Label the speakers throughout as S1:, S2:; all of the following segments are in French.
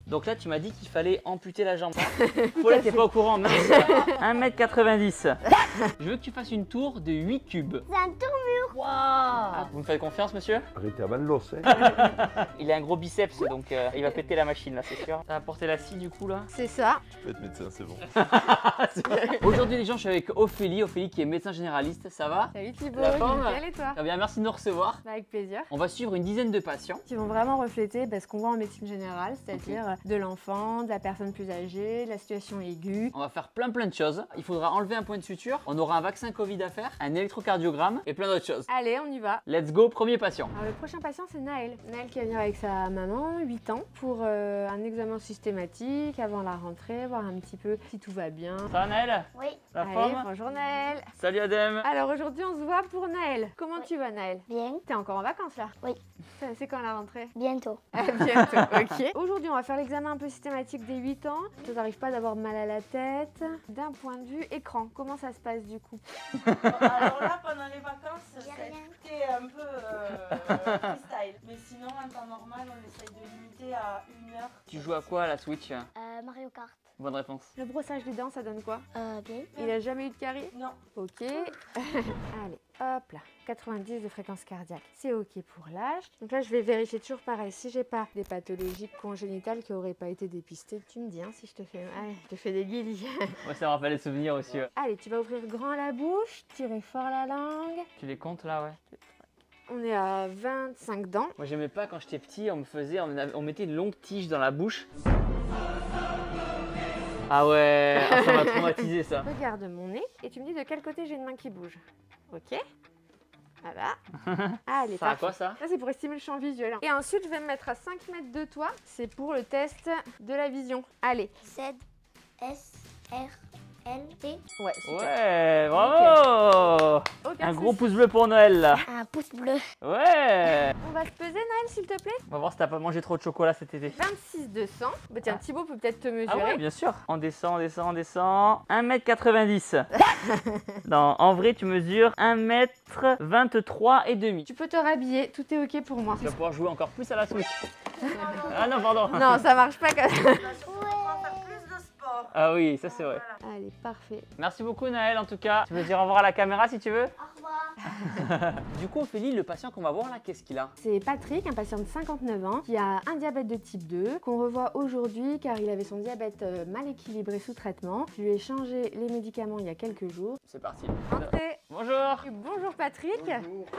S1: Donc là, tu m'as dit qu'il fallait amputer la jambe. Paulette, t'es pas au courant, mince. 1,90 m. Je veux que tu fasses une tour de 8 cubes.
S2: C'est un tour-mur.
S1: Waouh! Vous me faites confiance, monsieur?
S3: Arrêtez avant de l'os, hein.
S1: Il a un gros biceps, donc il va péter la machine, là, c'est sûr. T'as apporté la scie, du coup, là?
S2: C'est ça.
S4: Tu peux être médecin, c'est bon.
S1: Aujourd'hui, les gens, je suis avec Ophélie. Ophélie qui est médecin généraliste, ça va?
S2: Salut Thibaut,
S1: La forme?
S2: nickel et toi?
S1: Très bien, merci de nous recevoir.
S2: Bah, avec plaisir.
S1: On va suivre une dizaine de patients.
S2: Qui vont vraiment refléter ce qu'on voit en médecine générale, c'est-à-dire de l'enfant, de la personne plus âgée, de la situation aiguë.
S1: On va faire plein de choses. Il faudra enlever un point de suture. On aura un vaccin Covid à faire, un électrocardiogramme et plein d'autres choses.
S2: Allez, on y va.
S1: Let's go, premier patient.
S2: Alors le prochain patient c'est Naël. Naël qui va venir avec sa maman, 8 ans, pour un examen systématique avant la rentrée, voir un petit peu si tout va bien.
S1: Ça va Naël?
S2: Oui.
S1: La
S2: Allez,
S1: forme?
S2: bonjour Naël.
S1: Salut Adem.
S2: Alors aujourd'hui on se voit pour Naël. Comment tu vas Naël?
S5: Bien,
S2: T'es encore en vacances là?
S5: Oui.
S2: C'est quand la rentrée?
S5: bientôt.
S2: Bientôt, ok. Aujourd'hui on va faire l'examen un peu systématique des 8 ans. Ça t'arrive pas d'avoir mal à la tête. D'un point de vue écran, comment ça se passe du coup?
S6: Alors là, pendant les vacances, ça
S5: J'ai
S6: a
S5: rien.
S6: été un peu freestyle. Mais sinon, en temps normal, on essaye de limiter à 1 heure.
S1: Tu joues à quoi à la Switch?
S5: Mario Kart.
S1: Bonne réponse.
S2: Le brossage des dents ça donne quoi?
S5: Bien.
S2: Il a jamais eu de carie?
S6: Non.
S2: Ok. Allez, hop là. 90 de fréquence cardiaque. C'est ok pour l'âge. Donc là, je vais vérifier toujours pareil. Si j'ai pas des pathologies congénitales qui n'auraient pas été dépistées, tu me dis hein, si je te fais... Allez, je te fais des guilis.
S1: Moi, ça me rappelle les souvenirs aussi.
S2: Allez, tu vas ouvrir grand la bouche, tirer fort la langue.
S1: Tu les comptes là, ouais?
S2: On est à 25 dents.
S1: Moi, j'aimais pas quand j'étais petit, on mettait une longue tige dans la bouche. Ah ouais, ah, ça m'a traumatisé ça.
S2: Regarde mon nez et tu me dis de quel côté j'ai une main qui bouge. Ok. Voilà. Allez,
S1: Ça a
S2: parfait.
S1: quoi ça?
S2: Ça, c'est pour estimer le champ visuel. Et ensuite, je vais me mettre à 5 mètres de toi. C'est pour le test de la vision. Allez.
S5: Z, S, R, L, T.
S2: Ouais, super.
S1: Ouais, bravo!
S2: Aucun
S1: Un gros
S2: souci.
S1: pouce bleu pour Noël là.
S5: Un pouce bleu.
S1: Ouais!
S2: On va se peser, Naël, s'il te plaît.
S1: On va voir si t'as pas mangé trop de chocolat cet été.
S2: 26 200. Bah tiens, Thibaut peut peut-être te mesurer.
S1: Ah ouais, bien sûr. On descend, on descend, on descend. 1,90 m. Non, en vrai, tu mesures 1,23 m et demi.
S2: Tu peux te rhabiller, tout est ok pour moi.
S1: Tu vas pouvoir jouer encore plus à la Switch. Ah non, pardon.
S2: Non, ça marche pas comme ça.
S6: On va faire plus de sport.
S1: Ah oui, ça c'est vrai.
S6: Voilà.
S2: Allez, parfait.
S1: Merci beaucoup Naël en tout cas. Tu veux dire au revoir à la caméra si tu veux?
S5: Au revoir.
S1: Du coup Ophélie, le patient qu'on va voir là, qu'est-ce qu'il a?
S2: C'est Patrick, un patient de 59 ans, qui a un diabète de type 2, qu'on revoit aujourd'hui car il avait son diabète mal équilibré sous traitement. Je lui ai changé les médicaments il y a quelques jours.
S1: C'est parti.
S2: Entrez.
S1: Bonjour.
S2: Bonjour Patrick.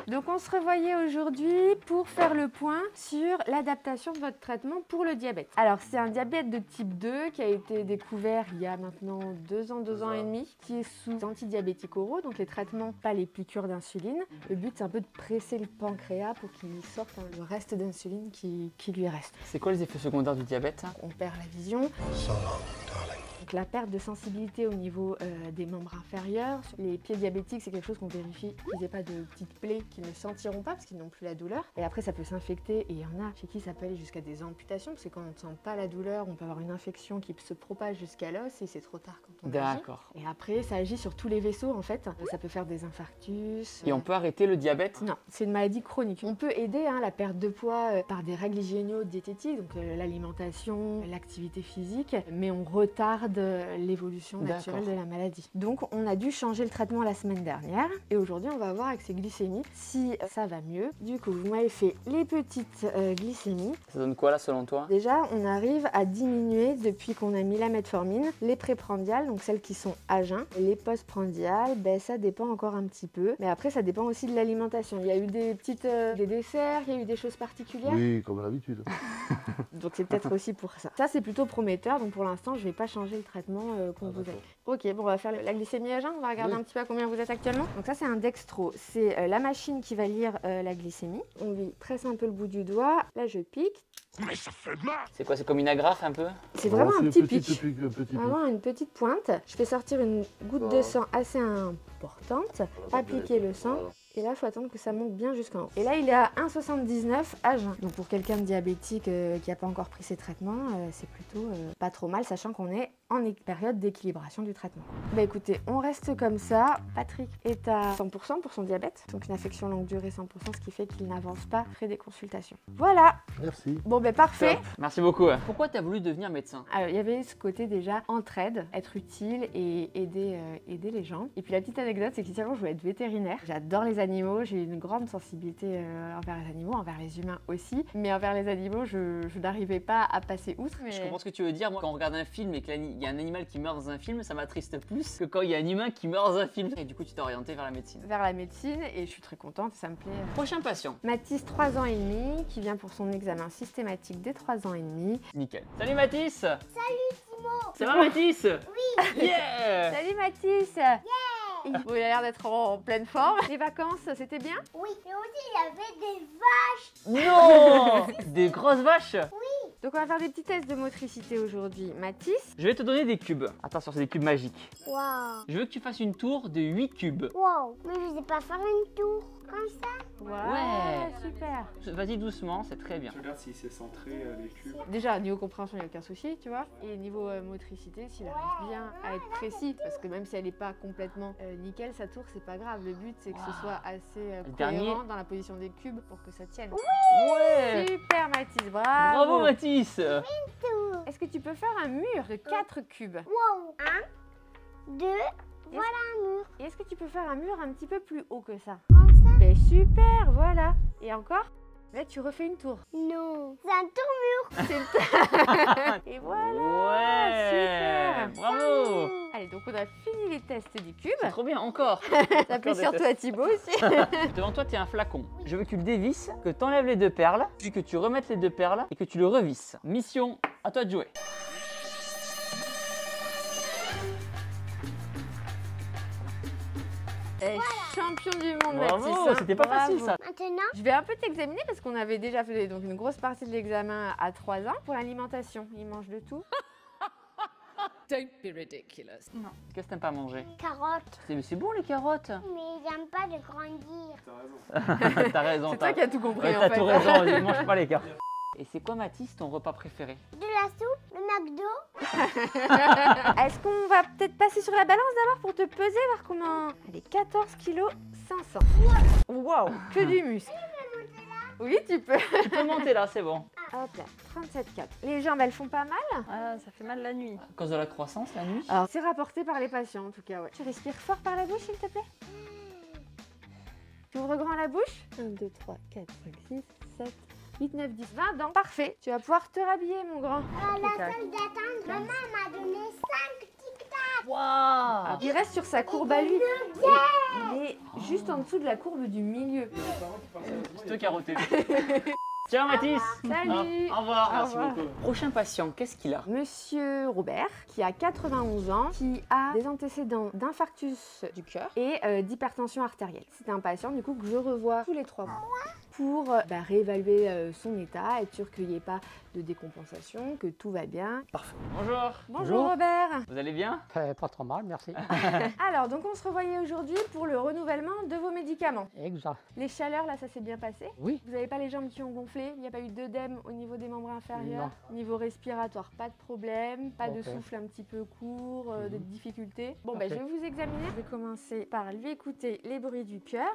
S2: Donc on se revoyait aujourd'hui pour faire le point sur l'adaptation de votre traitement pour le diabète. Alors c'est un diabète de type 2 qui a été découvert il y a maintenant 2 ans, 2 ans et demi, qui est sous antidiabétiques oraux, donc les traitements, pas les piqûres d'insuline. Le but c'est un peu de presser le pancréas pour qu'il sorte le reste d'insuline qui lui reste.
S1: C'est quoi les effets secondaires du diabète?
S2: On perd la vision. Donc la perte de sensibilité au niveau des membres inférieurs. Les pieds diabétiques, c'est quelque chose qu'on vérifie qu'ils n'aient pas de petites plaies qu'ils ne sentiront pas parce qu'ils n'ont plus la douleur. Et après, ça peut s'infecter et il y en a chez qui ça peut aller jusqu'à des amputations parce que quand on ne sent pas la douleur, on peut avoir une infection qui se propage jusqu'à l'os et c'est trop tard quand on agit.
S1: D'accord.
S2: Et après, ça agit sur tous les vaisseaux en fait. Ça peut faire des infarctus.
S1: Et on peut arrêter le diabète?
S2: Non, c'est une maladie chronique. On peut aider la perte de poids par des règles hygiéno-diététiques, donc l'alimentation, l'activité physique, mais on retarde l'évolution naturelle de la maladie. Donc on a dû changer le traitement la semaine dernière et aujourd'hui on va voir avec ses glycémies si ça va mieux. Du coup, vous m'avez fait les petites glycémies.
S1: Ça donne quoi là selon toi?
S2: Déjà, on arrive à diminuer depuis qu'on a mis la metformine les préprandiales, donc celles qui sont à jeun. Les postprandiales, ben, ça dépend encore un petit peu, mais après ça dépend aussi de l'alimentation. Il y a eu des petites des desserts, il y a eu des choses particulières.
S3: Oui, comme d'habitude.
S2: Donc c'est peut-être aussi pour ça. Ça c'est plutôt prometteur, donc pour l'instant je vais pas changer le traitement qu'on vous a. Ok, bon on va faire la glycémie à jeun, on va regarder un petit peu à combien vous êtes actuellement. Donc ça c'est un dextro, c'est la machine qui va lire la glycémie. On lui presse un peu le bout du doigt, là je pique.
S3: Mais ça fait mal.
S1: C'est quoi? C'est comme une agrafe un peu?
S2: C'est vraiment un petit pic.
S3: Un petit pic.
S2: Vraiment une petite pointe. Je fais sortir une goutte de sang assez importante, appliquer le sang Et là, il faut attendre que ça monte bien jusqu'en haut. Et là, il est à 1,79 à jeun. Donc pour quelqu'un de diabétique qui n'a pas encore pris ses traitements, c'est plutôt pas trop mal, sachant qu'on est en période d'équilibration du traitement. Bah écoutez, on reste comme ça. Patrick est à 100% pour son diabète, donc une affection longue durée 100%, ce qui fait qu'il n'avance pas après des consultations. Voilà.
S3: Merci.
S2: Bon ben parfait.
S1: Top. Merci beaucoup. Pourquoi tu as voulu devenir médecin?
S2: Alors, il y avait ce côté déjà entraide, être utile et aider les gens. Et puis la petite anecdote, c'est qu'initialement je voulais être vétérinaire. J'adore les animaux, j'ai une grande sensibilité envers les animaux, envers les humains aussi. Mais envers les animaux, je n'arrivais pas à passer outre. Mais...
S1: Je comprends ce que tu veux dire. Moi, quand on regarde un film et qu'il y a un animal qui meurt dans un film, ça m'attriste plus que quand il y a un humain qui meurt dans un film. Et du coup, tu t'es orienté vers la médecine.
S2: Vers la médecine, et je suis très contente, ça me plaît.
S1: Prochain patient.
S2: Mathis, 3 ans et demi, qui vient pour son examen systématique dès 3 ans et demi.
S1: Nickel. Salut Mathis.
S5: Salut Timo.
S1: Ça va Mathis?
S5: Oui.
S1: Yeah.
S2: Salut Mathis. Bon, il a l'air d'être en pleine forme. Les vacances, c'était bien?
S5: Oui. Et aussi, il y avait des vaches.
S1: Non. Des grosses vaches.
S2: Donc on va faire des petits tests de motricité aujourd'hui. Mathis,
S1: Je vais te donner des cubes. Attention, c'est des cubes magiques.
S5: Waouh.
S1: Je veux que tu fasses une tour de 8 cubes.
S5: Waouh. Mais je sais pas faire une tour comme ça.
S1: Ouais.
S2: super.
S1: Vas-y doucement, c'est très bien.
S3: Je regarde si c'est centré les cubes.
S2: Déjà, niveau compréhension, il n'y a aucun souci, tu vois. Et niveau motricité, s'il arrive bien à être précis, parce que même si elle n'est pas complètement nickel, sa tour, c'est pas grave. Le but, c'est que ce soit assez
S1: Le
S2: cohérent
S1: dernier.
S2: dans la position des cubes pour que ça tienne.
S1: Ouais.
S2: Super, Mathis, bravo.
S1: Bravo Mathis.
S5: Tour.
S2: Est-ce que tu peux faire un mur de 4 cubes?
S5: Waouh. 1, 2, voilà un mur.
S2: Et est-ce que tu peux faire un mur un petit peu plus haut que ça?
S5: Comme ça.
S2: Ben super, voilà. Et encore? Là, tu refais une tour.
S5: Non. C'est un tour.
S2: Et voilà.
S1: Ouais.
S2: Super.
S1: Bravo.
S2: Allez, donc on a fini les tests du cube.
S1: C'est trop bien, encore.
S2: Ça plaît
S1: des
S2: surtout à Thibaut aussi.
S1: Devant toi, tu as un flacon. Je veux que tu le dévisses, que tu enlèves les 2 perles, puis que tu remettes les 2 perles et que tu le revisses. Mission, à toi de jouer.
S2: Champion du monde,
S1: Bravo,
S2: Mathis. Hein.
S1: c'était pas facile
S2: Bravo.
S1: ça.
S5: Maintenant,
S2: Je vais un peu t'examiner parce qu'on avait déjà fait donc, une grosse partie de l'examen à 3 ans pour l'alimentation. Il mange de tout.
S4: Don't be ridiculous.
S1: Qu'est-ce que t'aimes pas manger?
S5: carottes.
S1: C'est bon les carottes.
S5: Mais j'aime pas de grandir.
S1: T'as raison.
S2: C'est toi qui as tout compris
S1: Ouais,
S2: en
S1: t'as
S2: fait.
S1: tout raison, je mange pas les carottes. Et c'est quoi Mathis ton repas préféré?
S5: De la soupe, le McDo.
S2: Est-ce qu'on va peut-être passer sur la balance d'abord pour te peser, voir comment... Allez, 14 kg 500. Waouh, que du muscle. Oui, tu peux.
S1: Tu peux monter là, c'est bon.
S2: Hop là, 37,4. Les jambes, elles font pas mal?
S6: Ah, ça fait mal la nuit.
S1: À cause de la croissance la nuit?
S2: Alors, c'est rapporté par les patients en tout cas, ouais. Tu respires fort par la bouche, s'il te plaît. Tu ouvres grand la bouche. 1, 2, 3, 4, 5, 6, 7, 8, 9, 10, 20 dents. Parfait. Tu vas pouvoir te rhabiller, mon grand.
S5: À la salle d'attente, maman m'a donné 5 tic-tac.
S1: Waouh.
S2: Il reste sur sa courbe à lui. Et il est juste en dessous de la courbe du milieu.
S1: Je te carotté. Ciao Mathis.
S2: Salut.
S1: Au revoir,
S2: Au
S1: merci
S2: revoir.
S1: beaucoup. Prochain patient, qu'est-ce qu'il a?
S2: Monsieur Robert, qui a 91 ans, qui a des antécédents d'infarctus du cœur et d'hypertension artérielle. C'est un patient du coup que je revois tous les 3 mois pour réévaluer son état, être sûr qu'il n'y ait pas de décompensation, que tout va bien.
S1: Parfait. Bonjour.
S2: Bonjour Robert.
S1: Vous allez bien?
S7: Pas trop mal, merci.
S2: Alors donc on se revoyait aujourd'hui pour le renouvellement de vos médicaments.
S7: Exact.
S2: Les chaleurs là, ça s'est bien passé?
S7: Oui.
S2: Vous n'avez pas les jambes qui ont gonflé? Il n'y a pas eu d'œdème au niveau des membres inférieurs? Niveau respiratoire, pas de problème, pas de
S7: Ok.
S2: souffle un petit peu court, de difficultés. Bon,
S7: Ok.
S2: je vais vous examiner. Je vais commencer par lui écouter les bruits du cœur.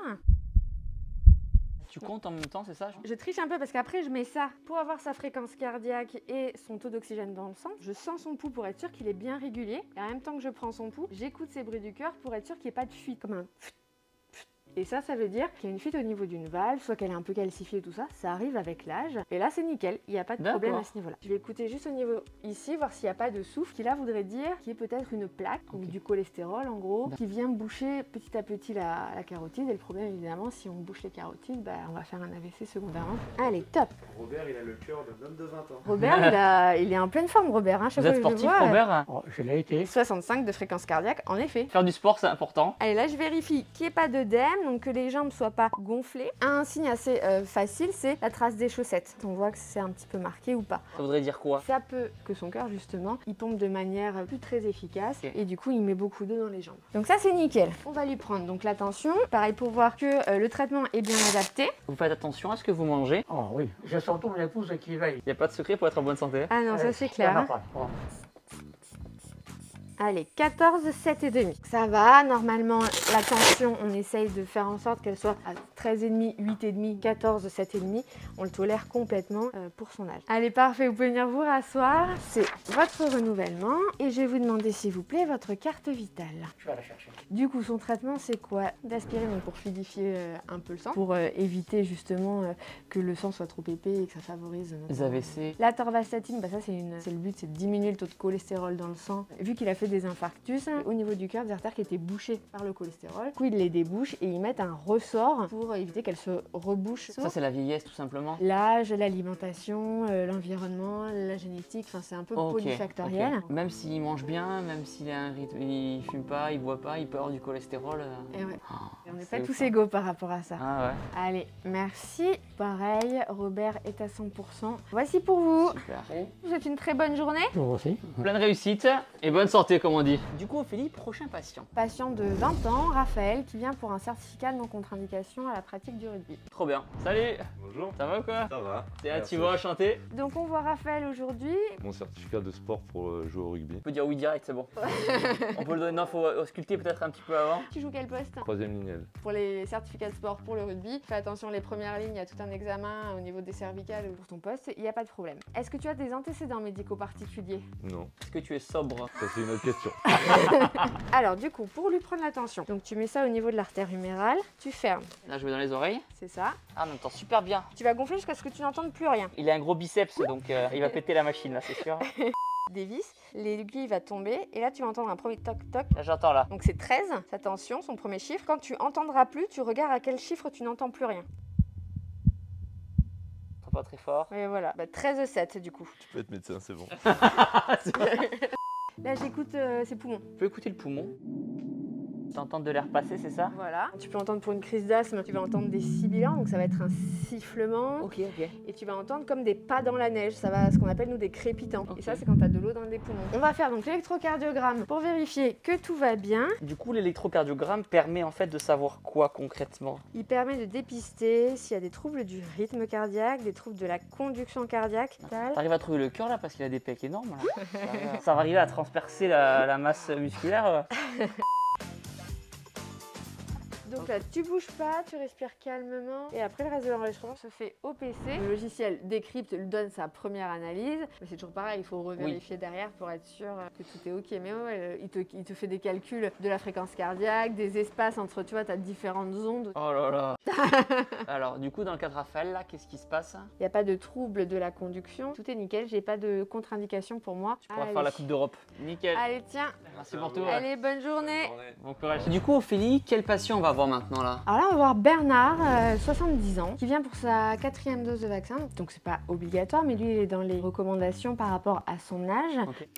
S1: Tu comptes en même temps, c'est ça?
S2: Je triche un peu parce qu'après je mets ça pour avoir sa fréquence cardiaque et son taux d'oxygène dans le sang. Je sens son pouls pour être sûr qu'il est bien régulier. Et en même temps que je prends son pouls, j'écoute ses bruits du cœur pour être sûr qu'il n'y ait pas de fuite, comme un... Et ça veut dire qu'il y a une fuite au niveau d'une valve, soit qu'elle est un peu calcifiée, tout ça. Ça arrive avec l'âge. Et là, c'est nickel. Il n'y a pas de problème à
S1: D'accord.
S2: ce niveau-là. Je vais écouter juste au niveau ici, voir s'il n'y a pas de souffle, qui là voudrait dire qu'il y ait peut-être une plaque, ou
S1: Ok.
S2: du cholestérol en gros, qui vient boucher petit à petit la carotide. Et le problème, évidemment, si on bouche les carotides, on va faire un AVC secondairement. Allez, top.
S3: Robert, il a le cœur d'un homme de 20 ans.
S2: Robert, il est en pleine forme, Robert. Hein, chaque
S1: Vous
S2: fois
S1: êtes
S2: que je le
S1: sportif,
S2: vois,
S1: Robert?
S7: Oh, je l'ai été.
S2: 65 de fréquence cardiaque, en effet.
S1: Faire du sport, c'est important.
S2: Allez, là, je vérifie qu'il n'y ait pas d'œdème. donc que les jambes soient pas gonflées. Un signe assez facile, c'est la trace des chaussettes. On voit que c'est un petit peu marqué ou pas.
S1: Ça voudrait dire quoi?
S2: Ça peut que son cœur justement, il pompe de manière plus très efficace et du coup il met beaucoup d'eau dans les jambes. Donc ça c'est nickel. On va lui prendre donc la tension, pareil pour voir que le traitement est bien adapté.
S1: Vous faites attention à ce que vous mangez.
S7: Oh oui, j'ai surtout mon épouse qui veille.
S1: Il n'y a pas de secret pour être en bonne santé.
S2: Ah non, ça c'est clair. Hein. Allez, 14, 7 et demi. Ça va, normalement la tension, on essaye de faire en sorte qu'elle soit à 13,5, 8,5, 14, 7,5. On le tolère complètement pour son âge. Allez, parfait, vous pouvez venir vous rasseoir. C'est votre renouvellement et je vais vous demander s'il vous plaît votre carte vitale.
S7: Je vais la chercher.
S2: Du coup, son traitement, c'est quoi? D'aspirine pour fluidifier un peu le sang, pour éviter justement que le sang soit trop épais et que ça favorise
S1: Les AVC.
S2: la torvastatine. Bah ça, c'est le but, c'est de diminuer le taux de cholestérol dans le sang. Vu qu'il a fait des infarctus au niveau du cœur, des artères qui étaient bouchées par le cholestérol, du coup, ils les débouchent et ils mettent un ressort pour éviter qu'elles se rebouchent.
S1: Ça, c'est la vieillesse tout simplement.
S2: L'âge, l'alimentation, l'environnement, la génétique, enfin c'est un peu polyfactoriel.
S1: Ok. Même s'il mange bien, même s'il a un rythme, il fume pas, il boit pas, il peut avoir du cholestérol.
S2: Et ouais.
S1: Oh,
S2: On n'est
S1: c'est
S2: pas
S1: ouf,
S2: tous
S1: hein.
S2: égaux par rapport à ça.
S1: Ah ouais,
S2: Allez, merci. Pareil, Robert est à 100%. Voici pour vous.
S1: super.
S2: Je vous souhaite une très bonne journée.
S7: Vous aussi.
S1: Pleine réussite et bonne santé comme on dit. Du coup Ophélie, prochain patient.
S2: Patient de 20 ans, Raphaël, qui vient pour un certificat de non-contre-indication à la pratique du rugby.
S1: Trop bien. Salut.
S3: Bonjour.
S1: Ça va ou quoi?
S3: Ça va.
S1: C'est un
S3: Merci.
S1: Thibaut, enchanté.
S2: Donc on voit Raphaël aujourd'hui.
S8: Mon certificat de sport pour jouer au rugby.
S1: On peut dire oui direct, c'est bon. On peut le donner, non, faut ausculter peut-être un petit peu avant.
S2: Tu joues quel poste?
S8: 3e ligne L.
S2: Pour les certificats de sport pour le rugby, fais attention, les premières lignes, il y a tout un examen au niveau des cervicales pour ton poste, il n'y a pas de problème. Est-ce que tu as des antécédents médicaux particuliers?
S8: Non,
S1: Est-ce que tu es sobre?
S8: ça c'est une autre question.
S2: Alors du coup, pour lui prendre la tension, donc tu mets ça au niveau de l'artère humérale, tu fermes,
S1: Là je vais dans les oreilles.
S2: c'est ça.
S1: Ah, on entend super bien.
S2: Tu vas gonfler jusqu'à ce que tu n'entendes plus rien.
S1: Il a un gros biceps donc il va péter la machine là, c'est sûr.
S2: Dévisse, l'aiguille va tomber et là tu vas entendre un premier toc toc.
S1: Là j'entends là.
S2: Donc c'est 13, sa tension, son premier chiffre. Quand tu entendras plus, tu regardes à quel chiffre tu n'entends plus rien.
S1: Pas très fort.
S2: Et voilà, bah, 13,7 du coup.
S8: Tu peux être médecin, c'est bon.
S2: Là j'écoute ses poumons.
S1: Tu peux écouter le poumon. T'entends de l'air passer, c'est ça?
S2: Voilà. Tu peux entendre pour une crise d'asthme, tu vas entendre des sibilants, donc ça va être un sifflement.
S1: Ok.
S2: Et tu vas entendre comme des pas dans la neige, ça va ce qu'on appelle nous des crépitants.
S1: Ok.
S2: Et ça c'est quand tu as de l'eau dans les poumons. On va faire donc l'électrocardiogramme pour vérifier que tout va bien.
S1: Du coup l'électrocardiogramme permet en fait de savoir quoi concrètement?
S2: Il permet de dépister s'il y a des troubles du rythme cardiaque, des troubles de la conduction cardiaque.
S1: T'arrives à trouver le cœur là parce qu'il a des pecs énormes là. Ça va arriver à transpercer la masse musculaire.
S2: Donc là, tu bouges pas, tu respires calmement et après le reste de l'enregistrement se fait au PC. Le logiciel décrypte, lui donne sa première analyse, mais c'est toujours pareil, il faut revérifier derrière pour être sûr que tout est ok. Mais ouais, il te fait des calculs de la fréquence cardiaque, des espaces entre, tu vois, tu as différentes ondes.
S1: Oh là là. Alors du coup dans le cas de Raphaël là, qu'est-ce qui se passe?
S2: Il n'y a pas de trouble de la conduction, tout est nickel, j'ai pas de contre-indication pour moi.
S1: Tu pourras faire la Coupe d'Europe. Nickel.
S2: Allez, tiens,
S1: Merci pour tout.
S2: allez, bonne journée.
S1: Bon courage. Du coup Ophélie, quel patient on va voir maintenant là?
S2: Alors là, on va voir Bernard, 70 ans, qui vient pour sa 4e dose de vaccin. Donc c'est pas obligatoire, mais lui, il est dans les recommandations par rapport à son âge.
S1: Ok.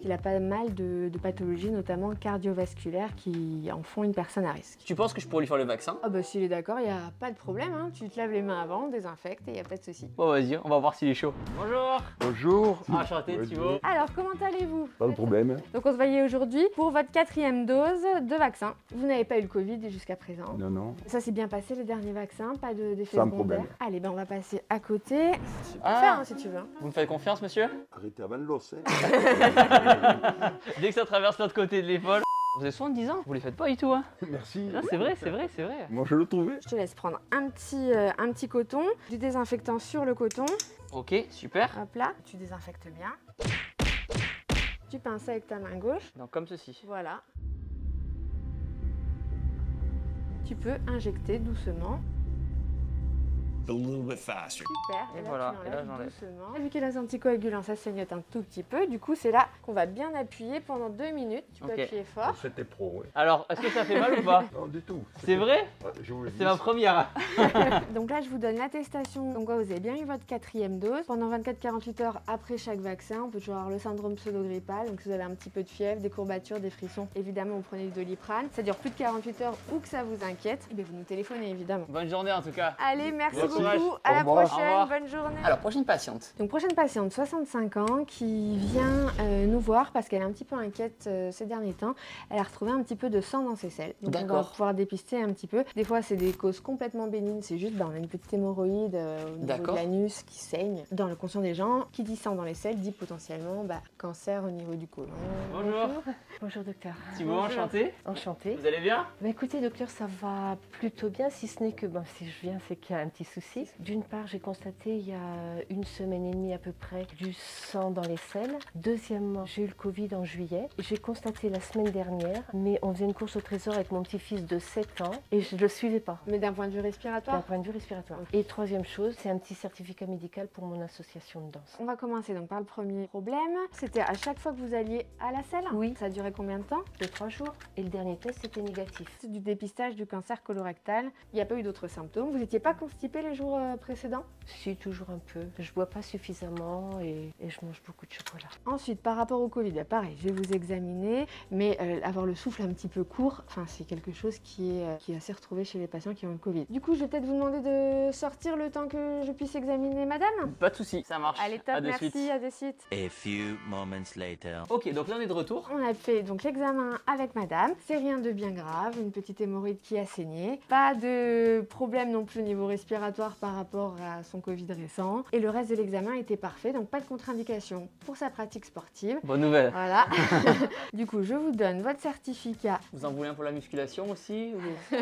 S2: Il a pas mal de pathologies, notamment cardiovasculaires, qui en font une personne à risque.
S1: Tu penses que je pourrais lui faire le vaccin?
S2: Ah bah s'il est d'accord, il n'y a pas de problème. Hein. Tu te laves les mains avant, désinfectes et il n'y a pas de souci.
S1: Bon vas-y, on va voir s'il est chaud. Bonjour.
S8: Bonjour.
S1: Enchanté Thibaut.
S2: Alors, comment allez-vous?
S8: Pas de problème.
S2: Donc on se voyait aujourd'hui pour votre 4e dose de vaccin. Vous n'avez pas eu le Covid jusqu'à présent.
S8: Non, non.
S2: Ça s'est bien passé les derniers vaccins, pas d'effet
S8: Sans
S2: secondaire.
S8: problème.
S2: Allez, ben on va passer à côté. Tu peux
S1: Ah.
S2: faire hein, si tu veux.
S1: Vous me faites confiance monsieur?
S8: Arrêtez avant de l'os.
S1: Dès que ça traverse l'autre côté de l'épaule. Vous avez 70 ans, vous les faites pas du tout hein?
S8: Merci.
S1: Non, c'est vrai, c'est vrai, c'est vrai.
S8: Moi je le trouvais.
S2: Je te laisse prendre un petit coton, du désinfectant sur le coton.
S1: Ok, super.
S2: Hop là, tu désinfectes bien. Tu pinces avec ta main gauche.
S1: Donc comme ceci.
S2: Voilà. Tu peux injecter doucement.
S9: a little bit faster.
S2: Super.
S1: Et
S2: là,
S1: voilà,
S2: tu
S1: et là,
S2: l'enlèves
S1: j'enlève.
S2: doucement. Vu que les anticoagulants, ça saigne un tout petit peu. Du coup, c'est là qu'on va bien appuyer pendant 2 minutes. Tu peux
S1: Ok.
S2: appuyer fort.
S8: C'était pro, oui.
S1: Alors, est-ce que ça fait mal ou pas?
S8: Non, du tout.
S1: C'est vrai?
S8: Ouais, je vous le dis.
S1: C'est ma première.
S2: Donc là, je vous donne l'attestation comme quoi vous avez bien eu votre 4e dose. Pendant 24-48 heures après chaque vaccin, on peut toujours avoir le syndrome pseudo-grippal. Donc si vous avez un petit peu de fièvre, des courbatures, des frissons, évidemment, vous prenez du Doliprane. Ça dure plus de 48 heures ou que ça vous inquiète, et bien vous nous téléphonez évidemment.
S1: Bonne journée en tout cas.
S2: Allez, merci
S1: Bon courage.
S2: beaucoup. À
S8: Au
S2: la
S8: revoir.
S2: prochaine.
S1: Au revoir.
S2: Bonne journée.
S1: Alors, prochaine patiente.
S2: Donc prochaine patiente, 65 ans, qui vient nous voir parce qu'elle est un petit peu inquiète ces derniers temps. Elle a retrouvé un petit peu de sang dans ses selles. Donc on va
S1: D'accord.
S2: pouvoir dépister un petit peu. Des fois c'est des causes complètement bénignes, c'est juste on a une petite hémorroïde au niveau de
S1: D'accord.
S2: l'anus qui saigne. Dans le conscient des gens, qui dit sang dans les selles dit potentiellement cancer au niveau du côlon.
S1: Bonjour.
S10: Bonjour docteur.
S1: Thibaut, enchanté.
S10: Enchantée.
S1: Vous allez bien?
S10: Bah, écoutez docteur, ça va plutôt bien, si ce n'est que si je viens, c'est qu'il y a un petit souci. D'une part, j'ai constaté il y a 1 semaine et demie à peu près du sang dans les selles. Deuxièmement, j'ai eu le Covid en juillet. J'ai constaté la semaine dernière, mais on faisait une course au trésor avec mon petit-fils de 7 ans et je ne le suivais pas.
S2: Mais d'un point de vue
S10: D'un
S2: respiratoire.
S10: point de vue respiratoire. Et troisième chose, c'est un petit certificat médical pour mon association de danse.
S2: On va commencer donc par le premier problème. C'était à chaque fois que vous alliez à la selle.
S10: Oui.
S2: Ça durait combien de temps?
S10: 2-3 jours. Et le dernier test était négatif.
S2: C'est du dépistage du cancer colorectal. Il n'y a pas eu d'autres symptômes. Vous n'étiez pas constipé les jours précédents?
S10: Si, toujours un peu. Je bois pas suffisamment et je mange beaucoup de chocolat.
S2: Ensuite, par rapport au Covid, pareil, je vais vous examiner, mais avoir le souffle un petit peu court, c'est quelque chose qui est assez retrouvé chez les patients qui ont le Covid. Du coup, je vais peut-être vous demander de sortir le temps que je puisse examiner madame.
S1: Pas de soucis, ça marche.
S2: Allez, top,
S1: À de
S2: merci,
S1: suite.
S2: à de suite.
S11: A few moments later.
S1: Ok, donc là on est de retour.
S2: On a fait donc l'examen avec madame. C'est rien de bien grave, une petite hémorroïde qui a saigné. Pas de problème non plus au niveau respiratoire par rapport à son Covid récent. Et le reste de l'examen était parfait, donc pas de contre-indication pour sa pratique sportive.
S1: Bonne nouvelle.
S2: Voilà. Du coup, je vous donne votre certificat.
S1: Vous en voulez un pour la musculation aussi ou...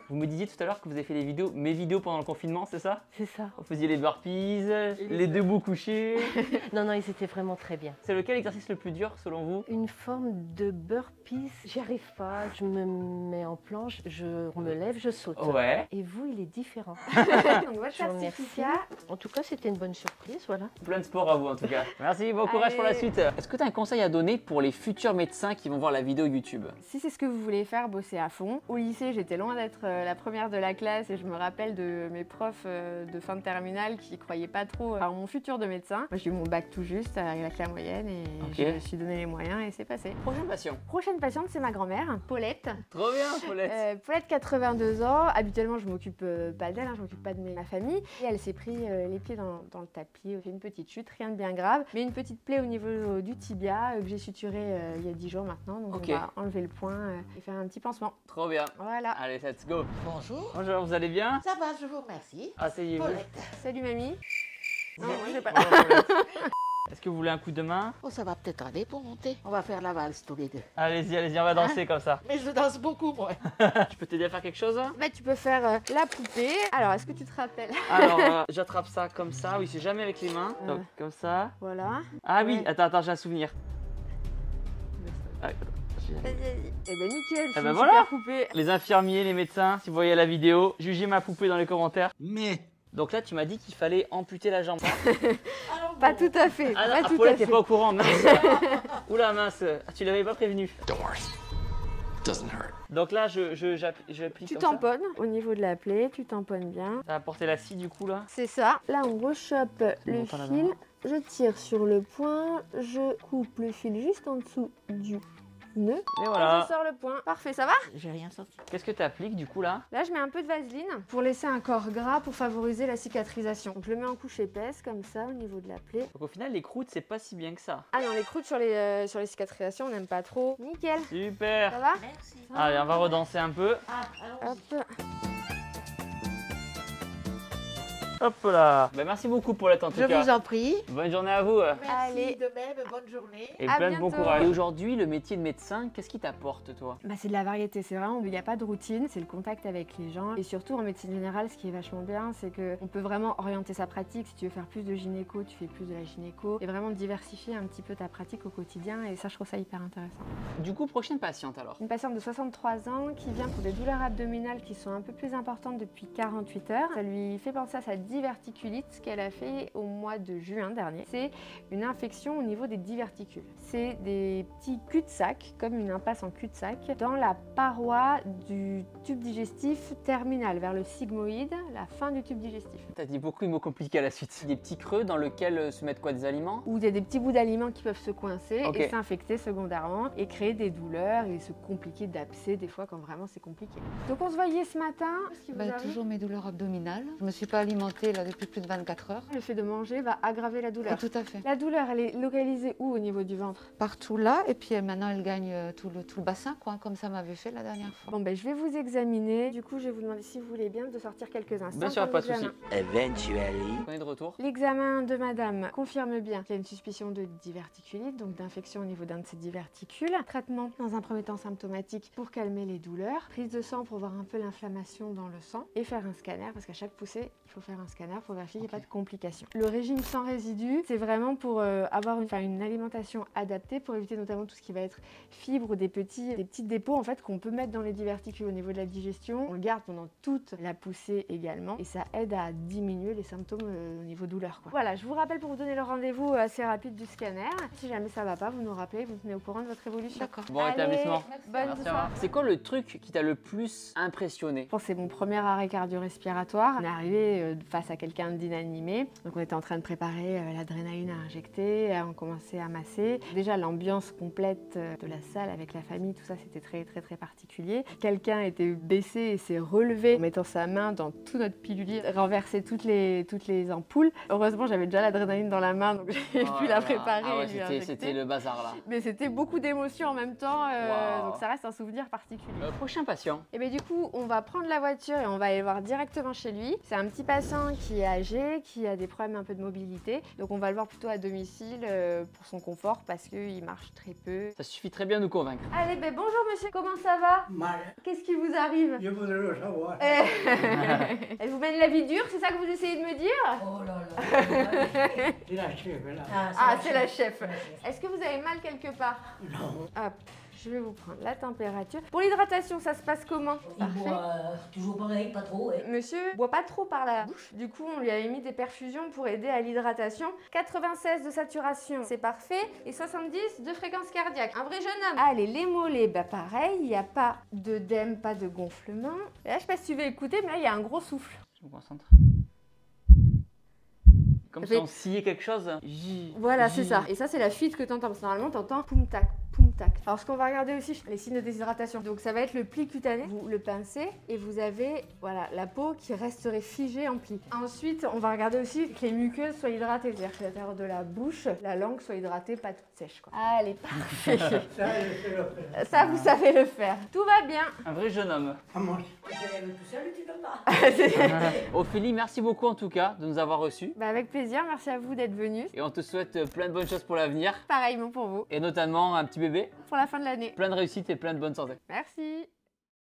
S1: Vous me disiez tout à l'heure que vous avez fait mes vidéos pendant le confinement, c'est ça?
S10: C'est ça.
S1: Vous faisiez les burpees, les debout couchés.
S10: Non, ils étaient vraiment très bien.
S1: C'est lequel exercice le plus dur selon vous?
S10: Une forme de burpees, j'y arrive pas. Je me mets en planche, je me lève, je saute.
S1: Ouais.
S10: Et vous, il est différent.
S2: Donc votre
S10: Je vous remercie.
S2: certificat.
S10: En tout cas, c'était une bonne surprise, voilà.
S1: Plein de sport à vous en tout cas. Merci, bon courage pour la
S2: Allez.
S1: suite. Est-ce que tu as un conseil à donner pour les futurs médecins qui vont voir la vidéo YouTube?
S2: Si c'est ce que vous voulez faire, bossez à fond. Au lycée, j'étais loin d'être la première de la classe et je me rappelle de mes profs de fin de terminale qui croyaient pas trop à mon futur de médecin. Moi, j'ai eu mon bac tout juste avec la moyenne et
S1: Ok.
S2: je me suis donné les moyens et c'est passé.
S1: Prochain patient.
S2: Prochaine patiente, c'est ma grand-mère, Paulette.
S1: Trop bien, Paulette.
S2: Paulette, 82 ans. Habituellement, je m'occupe pas d'elle, je m'occupe pas de ma famille. Et elle s'est pris les pieds dans le tapis, fait une petite chute, rien de bien grave, mais une petite plaie au niveau du tibia que j'ai suturé il y a 10 jours maintenant. Donc
S1: Ok.
S2: on va enlever le point et faire un petit pansement.
S1: Trop bien.
S2: Voilà.
S1: Allez, let's go.
S12: Bonjour.
S1: Bonjour, vous allez bien?
S12: Ça va, je vous remercie.
S1: Asseyez-vous.
S12: Paulette.
S2: Salut mamie. Non, je sais pas.
S1: Bonjour, Paulette. Est-ce que vous voulez un coup de main?
S12: Oh, ça va peut-être aller pour monter. On va faire la valse tous les deux.
S1: Allez-y, on va danser comme ça.
S12: Mais je danse beaucoup, moi.
S1: Je peux t'aider à faire quelque chose?
S2: Bah, tu peux faire la poupée. Alors, est-ce que tu te rappelles?
S1: Alors, j'attrape ça comme ça. Oui, c'est jamais avec les mains. Donc, comme ça.
S2: Voilà.
S1: Ah oui,
S2: Ouais.
S1: attends, j'ai un souvenir. Ah, attends,
S2: Eh ben nickel, je suis
S1: ben
S2: une
S1: voilà.
S2: super poupée.
S1: Les infirmiers, les médecins, si vous voyez la vidéo, jugez ma poupée dans les commentaires. Mais... Donc là, tu m'as dit qu'il fallait amputer la jambe.
S2: Pas tout à fait.
S1: Ah non,
S2: pas tout
S1: Paulette,
S2: à
S1: t'es
S2: fait.
S1: pas au courant, mince. Oula, mince. Ah, tu l'avais pas prévenu.
S9: Don't worry. Doesn't hurt.
S1: Donc là, j'applique
S2: Tu
S1: comme ça.
S2: tamponnes au niveau de la plaie, tu tamponnes bien.
S1: Ça va porter la scie du coup là.
S2: C'est ça. Là, on rechoppe le
S1: monte à la
S2: fil.
S1: main.
S2: Je tire sur le point. Je coupe le fil juste en dessous du nœud.
S1: Et
S2: Et
S1: voilà.
S2: je sors le point. Parfait, ça va?
S12: J'ai rien sorti.
S1: Qu'est-ce que tu appliques du coup là?
S2: Là, je mets un peu de vaseline pour laisser un corps gras pour favoriser la cicatrisation. Donc, je le mets en couche épaisse comme ça au niveau de la plaie.
S1: Donc au final, les croûtes, c'est pas si bien que ça.
S2: Ah non, les croûtes sur les cicatrisations, on n'aime pas trop. Nickel.
S1: Super.
S2: Ça va?
S12: Merci.
S1: Allez, on va redanser un peu.
S12: Ah, allons-y.
S2: Hop.
S1: Hop là. Bah, merci beaucoup Paulette en tout
S12: Je
S1: cas.
S12: vous en prie.
S1: Bonne journée à vous.
S12: Merci
S2: Allez.
S12: de même, bonne journée.
S1: Et
S2: À
S1: plein de bon
S2: bientôt.
S1: courage. Et aujourd'hui, le métier de médecin, qu'est-ce qui t'apporte toi?
S2: Bah, c'est de la variété, c'est vraiment, il n'y a pas de routine, c'est le contact avec les gens. Et surtout en médecine générale, ce qui est vachement bien, c'est qu'on peut vraiment orienter sa pratique. Si tu veux faire plus de gynéco, tu fais plus de la gynéco. Et vraiment diversifier un petit peu ta pratique au quotidien. Et ça, je trouve ça hyper intéressant.
S1: Du coup, prochaine patiente alors.
S2: Une patiente de 63 ans qui vient pour des douleurs abdominales qui sont un peu plus importantes depuis 48 heures. Ça lui fait penser à sa diverticulite, ce qu'elle a fait au mois de juin dernier. C'est une infection au niveau des diverticules. C'est des petits cul-de-sac, comme une impasse en cul-de-sac, dans la paroi du tube digestif terminal, vers le sigmoïde, la fin du tube digestif.
S1: T'as dit beaucoup de mots compliqués à la suite. Des petits creux dans lesquels se mettent quoi, des aliments?
S2: Où il y a des petits bouts d'aliments qui peuvent se coincer
S1: Ok.
S2: et s'infecter secondairement et créer des douleurs et se compliquer d'abcès des fois quand vraiment c'est compliqué. Donc on se voyait ce matin. Ce qui vous arrive,
S13: Toujours mes douleurs abdominales. Je me suis pas alimentée là depuis plus de 24 heures.
S2: le fait de manger va aggraver la douleur.
S13: Tout à fait.
S2: La douleur, elle est localisée où au niveau du ventre?
S13: Partout là, et puis maintenant elle gagne tout le bassin, quoi, comme ça m'avait fait la dernière fois.
S2: Bon ben je vais vous examiner. Du coup je vais vous demander si vous voulez bien de sortir quelques instants.
S1: Bien sûr,
S2: pour
S1: pas de
S2: l'examen.
S1: souci.
S11: Eventually.
S1: On est de retour.
S2: L'examen de madame confirme bien qu'il y a une suspicion de diverticulite, donc d'infection au niveau d'un de ces diverticules. Traitement dans un premier temps symptomatique pour calmer les douleurs. Prise de sang pour voir un peu l'inflammation dans le sang. Et faire un scanner, parce qu'à chaque poussée, il faut faire un scanner pour vérifier qu'il n'y a pas de complications. Le régime sans résidus, c'est vraiment pour avoir une alimentation adaptée, pour éviter notamment tout ce qui va être fibres ou des petits dépôts en fait qu'on peut mettre dans les diverticules au niveau de la digestion. On le garde pendant toute la poussée également et ça aide à diminuer les symptômes au niveau douleur, quoi. Voilà, je vous rappelle pour vous donner le rendez-vous assez rapide du scanner. Si jamais ça va pas, vous nous rappelez, vous tenez au courant de votre évolution.
S13: D'accord.
S1: Bon
S2: Allez,
S1: rétablissement.
S2: bonne
S1: Merci,
S2: soirée.
S1: C'est quoi le truc qui t'a le plus impressionné?
S2: Je pense que c'est mon premier arrêt cardio-respiratoire. On est arrivé face à quelqu'un d'inanimé. Donc on était en train de préparer l'adrénaline à injecter. On commençait à masser. Déjà l'ambiance complète de la salle avec la famille, tout ça c'était très très très particulier. Quelqu'un était baissé et s'est relevé en mettant sa main dans tout notre pilulier, renversé toutes les ampoules. Heureusement j'avais déjà l'adrénaline dans la main donc j'ai pu la préparer.
S1: Ah ouais,
S2: et lui injecter.
S1: c'était le bazar là.
S2: Mais c'était beaucoup d'émotions en même temps,
S1: Wow.
S2: donc ça reste un souvenir particulier.
S1: Prochain patient.
S2: Et bien du coup, on va prendre la voiture et on va aller voir directement chez lui. C'est un petit patient qui est âgé, qui a des problèmes un peu de mobilité. Donc on va le voir plutôt à domicile pour son confort parce qu'il marche très peu.
S1: Ça suffit très bien de nous convaincre.
S2: Allez, ben bonjour monsieur, comment ça va?
S7: Mal.
S2: Qu'est-ce qui vous arrive?
S7: Je voudrais le savoir.
S2: Elle vous mène la vie dure, c'est ça que vous essayez de me dire?
S7: Oh là là. C'est la chef, là.
S2: Ah, c'est la chef. Est-ce que vous avez mal quelque part?
S7: Non.
S2: Hop. Je vais vous prendre la température. Pour l'hydratation, ça se passe comment?
S7: Il boit toujours pareil, pas trop. Ouais.
S2: Monsieur boit pas trop par la bouche. Du coup, on lui avait mis des perfusions pour aider à l'hydratation. 96 de saturation, c'est parfait. Et 70 de fréquence cardiaque. Un vrai jeune homme. Allez, les mollets, bah pareil. Il n'y a pas d'œdème, pas de gonflement. Et là, je sais pas si tu veux écouter, mais là, il y a un gros souffle.
S1: Je me concentre. Comme
S2: Ça
S1: si
S2: fait-
S1: on sciait quelque chose.
S2: Voilà, c'est ça. Et ça, c'est la fuite que tu entends. Parce que normalement, tu entends poum tac, poum tac. Alors, ce qu'on va regarder aussi, les signes de déshydratation. Donc, ça va être le pli cutané. Vous le pincez et vous avez voilà, la peau qui resterait figée en pli. Ensuite, on va regarder aussi que les muqueuses soient hydratées. C'est-à-dire que l'intérieur de la bouche, la langue soit hydratée, pas toute sèche, quoi. Allez, parfait.
S7: Ça, je sais le faire.
S2: Ça, vous savez le faire. Tout va bien.
S1: Un vrai jeune homme.
S7: Ah, moi, je lève tout seul, tu donnes pas.
S1: Ophélie, merci beaucoup en tout cas de nous avoir reçus.
S2: Bah, avec plaisir. Merci à vous d'être venus.
S1: Et on te souhaite plein de bonnes choses pour l'avenir.
S2: Pareillement pour vous.
S1: Et notamment un petit bébé.
S2: Pour la fin de l'année.
S1: Plein de réussite et plein de bonne santé.
S2: Merci.